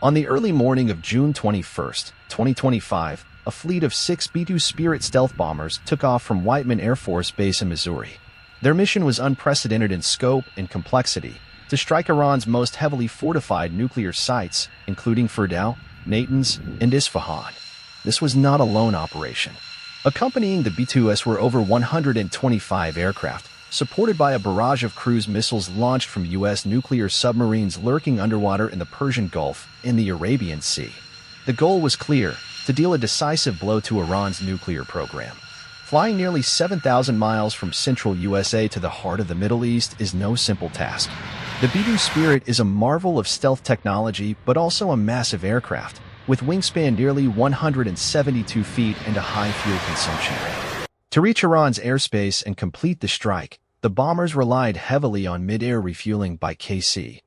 On the early morning of June 21st, 2025, a fleet of 6 B-2 Spirit stealth bombers took off from Whiteman Air Force Base in Missouri. Their mission was unprecedented in scope and complexity, to strike Iran's most heavily fortified nuclear sites, including Fordow, Natanz, and Isfahan. This was not a lone operation. Accompanying the B-2s were over 125 aircraft, supported by a barrage of cruise missiles launched from U.S. nuclear submarines lurking underwater in the Persian Gulf and the Arabian Sea. The goal was clear: to deal a decisive blow to Iran's nuclear program. Flying nearly 7,000 miles from central USA to the heart of the Middle East is no simple task. The B-2 Spirit is a marvel of stealth technology, but also a massive aircraft, with wingspan nearly 172 feet and a high fuel consumption rate. To reach Iran's airspace and complete the strike, the bombers relied heavily on mid-air refueling by KC-135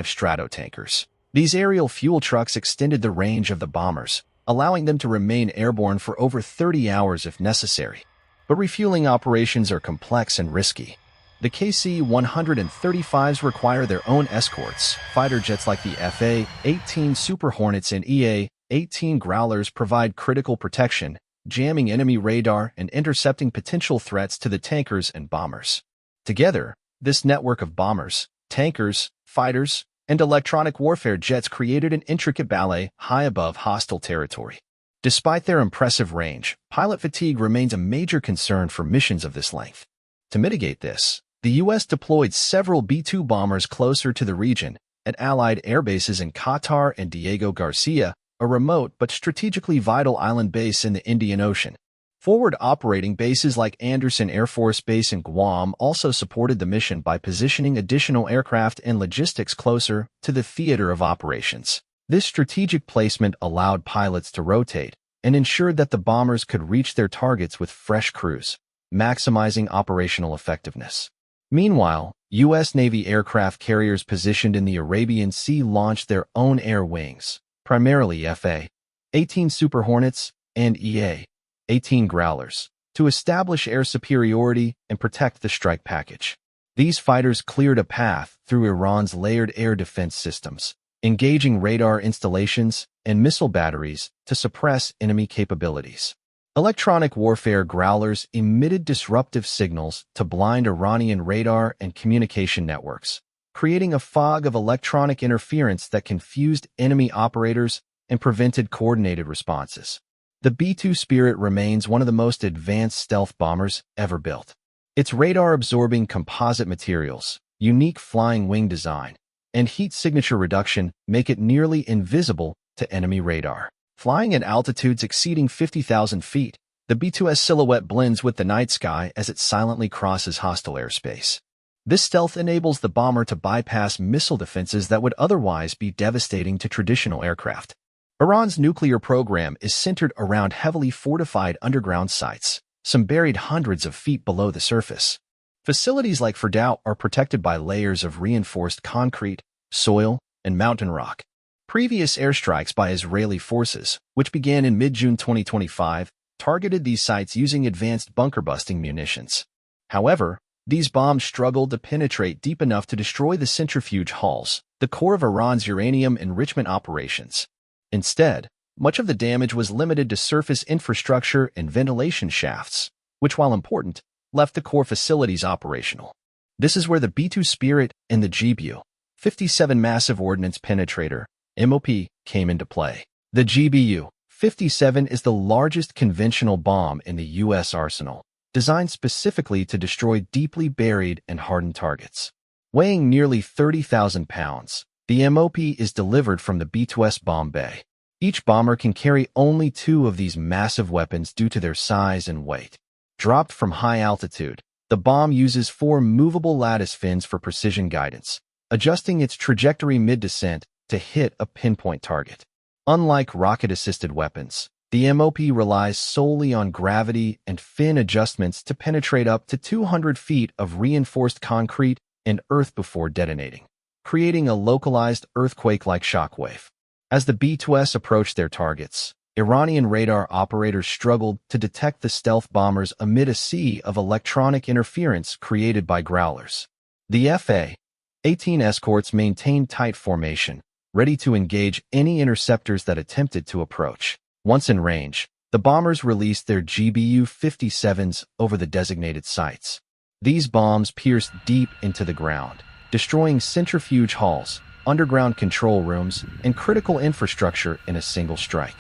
Stratotankers. These aerial fuel trucks extended the range of the bombers, allowing them to remain airborne for over 30 hours if necessary. But refueling operations are complex and risky. The KC-135s require their own escorts. Fighter jets like the FA-18 Super Hornets and EA-18 Growlers provide critical protection, jamming enemy radar and intercepting potential threats to the tankers and bombers. Together, this network of bombers, tankers, fighters, and electronic warfare jets created an intricate ballet high above hostile territory. Despite their impressive range, pilot fatigue remains a major concern for missions of this length. To mitigate this, the U.S. deployed several B-2 bombers closer to the region, at Allied airbases in Qatar and Diego Garcia, a remote but strategically vital island base in the Indian Ocean. Forward operating bases like Andersen Air Force Base in Guam also supported the mission by positioning additional aircraft and logistics closer to the theater of operations. This strategic placement allowed pilots to rotate and ensured that the bombers could reach their targets with fresh crews, maximizing operational effectiveness. Meanwhile, U.S. Navy aircraft carriers positioned in the Arabian Sea launched their own air wings, primarily FA-18 Super Hornets and EA-18 Growlers, to establish air superiority and protect the strike package. These fighters cleared a path through Iran's layered air defense systems, engaging radar installations and missile batteries to suppress enemy capabilities. Electronic warfare Growlers emitted disruptive signals to blind Iranian radar and communication networks, creating a fog of electronic interference that confused enemy operators and prevented coordinated responses. The B-2 Spirit remains one of the most advanced stealth bombers ever built. Its radar-absorbing composite materials, unique flying wing design, and heat signature reduction make it nearly invisible to enemy radar. Flying at altitudes exceeding 50,000 feet, the B-2's silhouette blends with the night sky as it silently crosses hostile airspace. This stealth enables the bomber to bypass missile defenses that would otherwise be devastating to traditional aircraft. Iran's nuclear program is centered around heavily fortified underground sites, some buried hundreds of feet below the surface. Facilities like Fordow are protected by layers of reinforced concrete, soil, and mountain rock. Previous airstrikes by Israeli forces, which began in mid-June 2025, targeted these sites using advanced bunker-busting munitions. However, these bombs struggled to penetrate deep enough to destroy the centrifuge halls, the core of Iran's uranium enrichment operations. Instead, much of the damage was limited to surface infrastructure and ventilation shafts, which, while important, left the core facilities operational. This is where the B-2 Spirit and the GBU-57 Massive Ordnance Penetrator (MOP) came into play. The GBU-57 is the largest conventional bomb in the U.S. arsenal, designed specifically to destroy deeply buried and hardened targets. Weighing nearly 30,000 pounds, the MOP is delivered from the B-2's bomb bay. Each bomber can carry only 2 of these massive weapons due to their size and weight. Dropped from high altitude, the bomb uses 4 movable lattice fins for precision guidance, adjusting its trajectory mid-descent to hit a pinpoint target. Unlike rocket-assisted weapons, the MOP relies solely on gravity and fin adjustments to penetrate up to 200 feet of reinforced concrete and earth before detonating, creating a localized earthquake-like shockwave. As the B-2s approached their targets, Iranian radar operators struggled to detect the stealth bombers amid a sea of electronic interference created by Growlers. The FA-18 escorts maintained tight formation, ready to engage any interceptors that attempted to approach. Once in range, the bombers released their GBU-57s over the designated sites. These bombs pierced deep into the ground, destroying centrifuge halls, underground control rooms, and critical infrastructure in a single strike.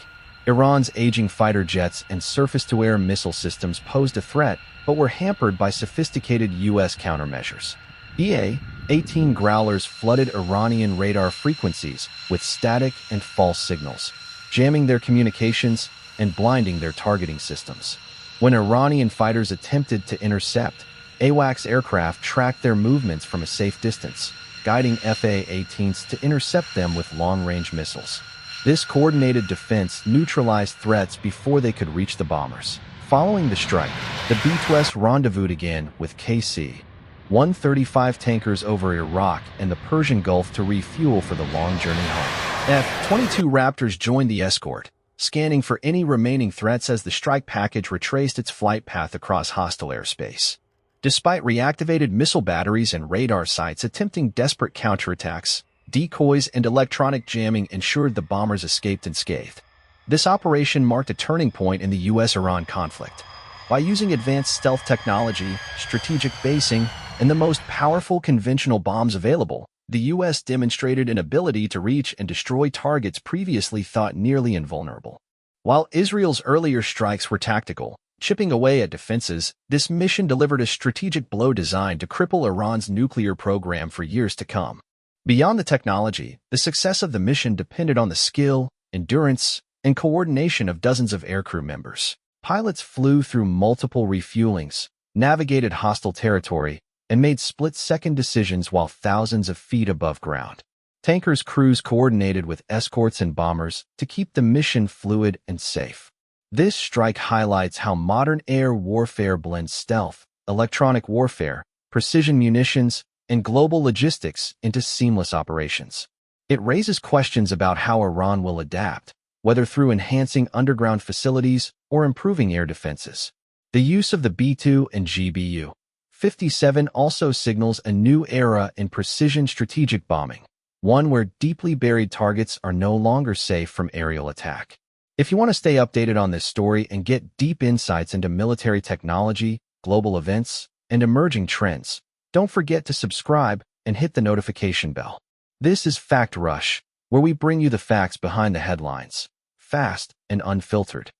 Iran's aging fighter jets and surface-to-air missile systems posed a threat, but were hampered by sophisticated U.S. countermeasures. EA-18 Growlers flooded Iranian radar frequencies with static and false signals, jamming their communications and blinding their targeting systems. When Iranian fighters attempted to intercept, AWACS aircraft tracked their movements from a safe distance, guiding FA-18s to intercept them with long-range missiles. This coordinated defense neutralized threats before they could reach the bombers. Following the strike, the B-2s rendezvoused again with KC-135 tankers over Iraq and the Persian Gulf to refuel for the long journey home. F-22 Raptors joined the escort, scanning for any remaining threats as the strike package retraced its flight path across hostile airspace. Despite reactivated missile batteries and radar sites attempting desperate counterattacks, decoys and electronic jamming ensured the bombers escaped unscathed. This operation marked a turning point in the U.S.-Iran conflict. By using advanced stealth technology, strategic basing, and the most powerful conventional bombs available, the U.S. demonstrated an ability to reach and destroy targets previously thought nearly invulnerable. While Israel's earlier strikes were tactical, chipping away at defenses, this mission delivered a strategic blow designed to cripple Iran's nuclear program for years to come. Beyond the technology, the success of the mission depended on the skill, endurance, and coordination of dozens of aircrew members. Pilots flew through multiple refuelings, navigated hostile territory, and made split-second decisions while thousands of feet above ground. Tankers' crews coordinated with escorts and bombers to keep the mission fluid and safe. This strike highlights how modern air warfare blends stealth, electronic warfare, precision munitions, and global logistics into seamless operations. It raises questions about how Iran will adapt, whether through enhancing underground facilities or improving air defenses. The use of the B-2 and GBU-57 also signals a new era in precision strategic bombing, one where deeply buried targets are no longer safe from aerial attack. If you want to stay updated on this story and get deep insights into military technology, global events, and emerging trends, don't forget to subscribe and hit the notification bell. This is Fact Rush, where we bring you the facts behind the headlines, fast and unfiltered.